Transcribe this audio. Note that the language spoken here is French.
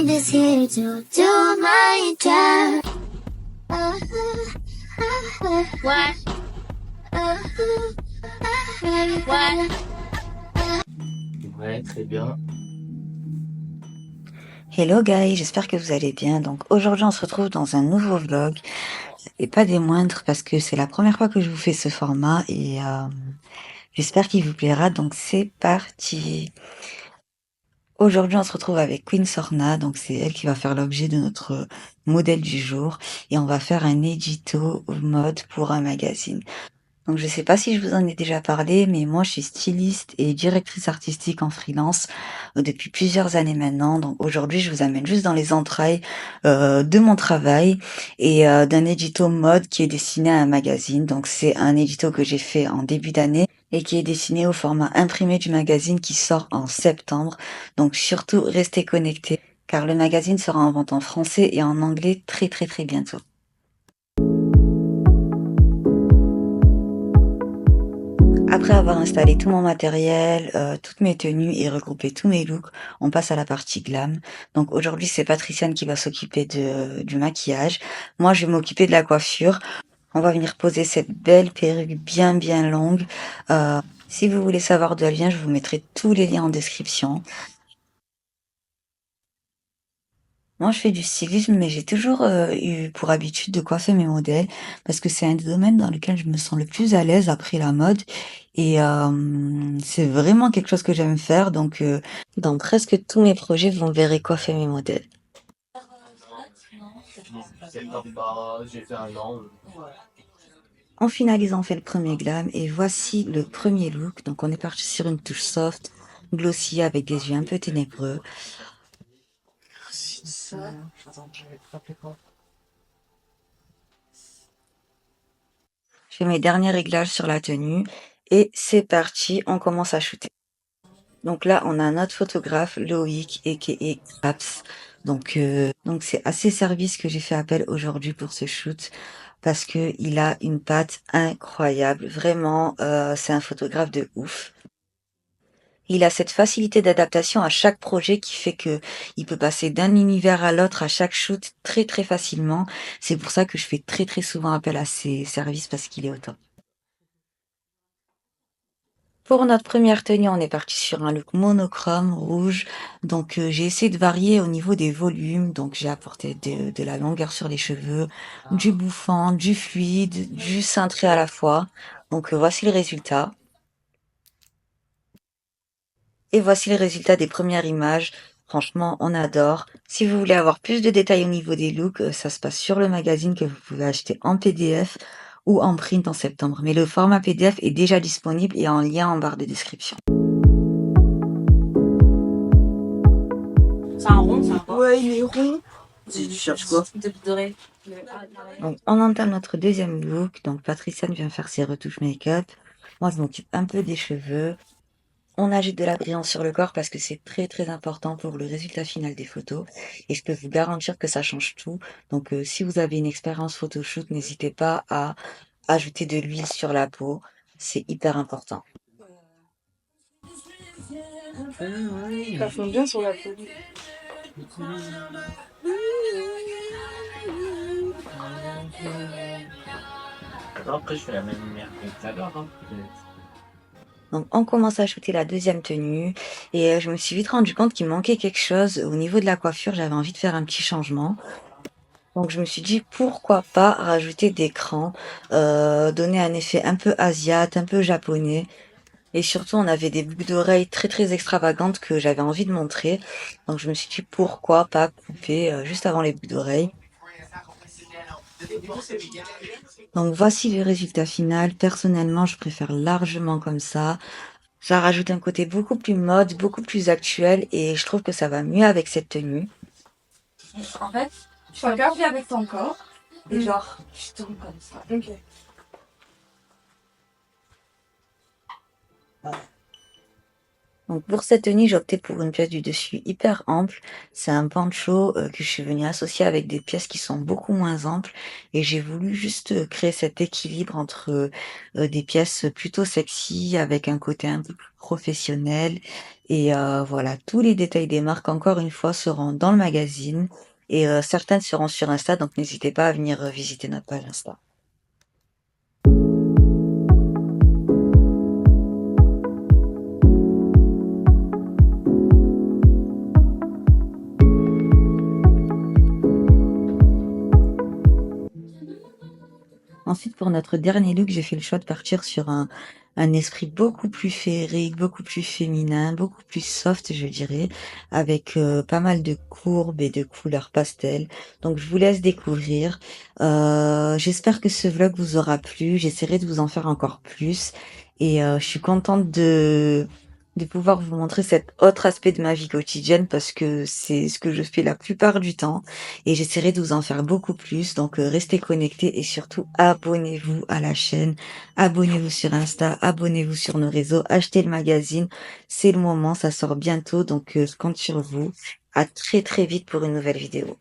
I'm just here to do my job. What? What? Ouais, très bien. Hello guys, j'espère que vous allez bien. Donc aujourd'hui on se retrouve dans un nouveau vlog et pas des moindres parce que c'est la première fois que je vous fais ce format et j'espère qu'il vous plaira. Donc c'est parti. Aujourd'hui on se retrouve avec Queen Sorna, donc c'est elle qui va faire l'objet de notre modèle du jour et on va faire un édito mode pour un magazine. Donc je sais pas si je vous en ai déjà parlé, mais moi je suis styliste et directrice artistique en freelance depuis plusieurs années maintenant. Donc aujourd'hui je vous amène juste dans les entrailles de mon travail et d'un édito mode qui est destiné à un magazine. Donc c'est un édito que j'ai fait en début d'année et qui est destiné au format imprimé du magazine qui sort en septembre. Donc surtout restez connectés car le magazine sera en vente en français et en anglais très très très bientôt. Après avoir installé tout mon matériel, toutes mes tenues et regroupé tous mes looks, on passe à la partie glam. Donc aujourd'hui, c'est Patriciane qui va s'occuper du maquillage. Moi, je vais m'occuper de la coiffure. On va venir poser cette belle perruque bien bien longue. Si vous voulez savoir d'où elle vient, je vous mettrai tous les liens en description. Moi, je fais du stylisme, mais j'ai toujours eu pour habitude de coiffer mes modèles parce que c'est un des domaines dans lequel je me sens le plus à l'aise après la mode. Et c'est vraiment quelque chose que j'aime faire. Donc, dans presque tous mes projets, vous me verrez coiffer mes modèles. C'est sympa, j'ai fait un an. En finalisant, on fait le premier glam et voici le premier look. Donc, on est parti sur une touche soft, glossy avec des yeux un peu ténébreux. Ça, attends, je vais te rappeler quand. Je fais mes derniers réglages sur la tenue et c'est parti, on commence à shooter. Donc là, on a notre photographe, Loïc, a.k.a. Craps. Donc c'est à ses services que j'ai fait appel aujourd'hui pour ce shoot parce que il a une patte incroyable. Vraiment, c'est un photographe de ouf. Il a cette facilité d'adaptation à chaque projet qui fait que il peut passer d'un univers à l'autre à chaque shoot très très facilement. C'est pour ça que je fais très très souvent appel à ses services parce qu'il est au top. Pour notre première tenue, on est parti sur un look monochrome rouge. Donc j'ai essayé de varier au niveau des volumes. Donc j'ai apporté de la longueur sur les cheveux, du bouffant, du fluide, du cintré à la fois. Donc voici le résultat. Et voici le résultat des premières images. Franchement, on adore. Si vous voulez avoir plus de détails au niveau des looks, ça se passe sur le magazine que vous pouvez acheter en PDF ou en print en septembre. Mais le format PDF est déjà disponible et en lien en barre de description. C'est un rond, c'est un quoi? Ouais, il est rond. Si tu cherches quoi? De doré. Donc, on entame notre deuxième look. Donc, Patriciane vient faire ses retouches make-up. Moi, je m'occupe un peu des cheveux. On ajoute de la brillance sur le corps parce que c'est très très important pour le résultat final des photos. Et je peux vous garantir que ça change tout. Donc, si vous avez une expérience photoshoot, n'hésitez pas à ajouter de l'huile sur la peau. C'est hyper important. Ça fond bien sur la peau. Attends, après, je fais la même lumière que tout à l'heure, hein, peut-être. Donc on commence à shooter la deuxième tenue et je me suis vite rendu compte qu'il me manquait quelque chose au niveau de la coiffure. J'avais envie de faire un petit changement. Donc je me suis dit pourquoi pas rajouter des crans, donner un effet un peu asiate, un peu japonais. Et surtout on avait des boucles d'oreilles très très extravagantes que j'avais envie de montrer. Donc je me suis dit pourquoi pas couper juste avant les boucles d'oreilles. Donc voici le résultat final. Personnellement, je préfère largement comme ça. Ça rajoute un côté beaucoup plus mode, beaucoup plus actuel et je trouve que ça va mieux avec cette tenue. En fait, tu regardes bien avec ton corps et genre, tu tournes comme ça. Ok. Donc pour cette tenue, j'ai opté pour une pièce du dessus hyper ample. C'est un poncho que je suis venue associer avec des pièces qui sont beaucoup moins amples et j'ai voulu juste créer cet équilibre entre des pièces plutôt sexy avec un côté un peu plus professionnel Et voilà, tous les détails des marques, encore une fois, seront dans le magazine et certaines seront sur Insta, donc n'hésitez pas à venir visiter notre page Insta. Ensuite, pour notre dernier look, j'ai fait le choix de partir sur un esprit beaucoup plus féerique, beaucoup plus féminin, beaucoup plus soft, je dirais, avec pas mal de courbes et de couleurs pastel. Donc, je vous laisse découvrir. J'espère que ce vlog vous aura plu. J'essaierai de vous en faire encore plus. Et je suis contente de pouvoir vous montrer cet autre aspect de ma vie quotidienne parce que c'est ce que je fais la plupart du temps et j'essaierai de vous en faire beaucoup plus. Donc restez connectés et surtout abonnez-vous à la chaîne, abonnez-vous sur Insta, abonnez-vous sur nos réseaux, achetez le magazine, c'est le moment, ça sort bientôt donc je compte sur vous. À très très vite pour une nouvelle vidéo.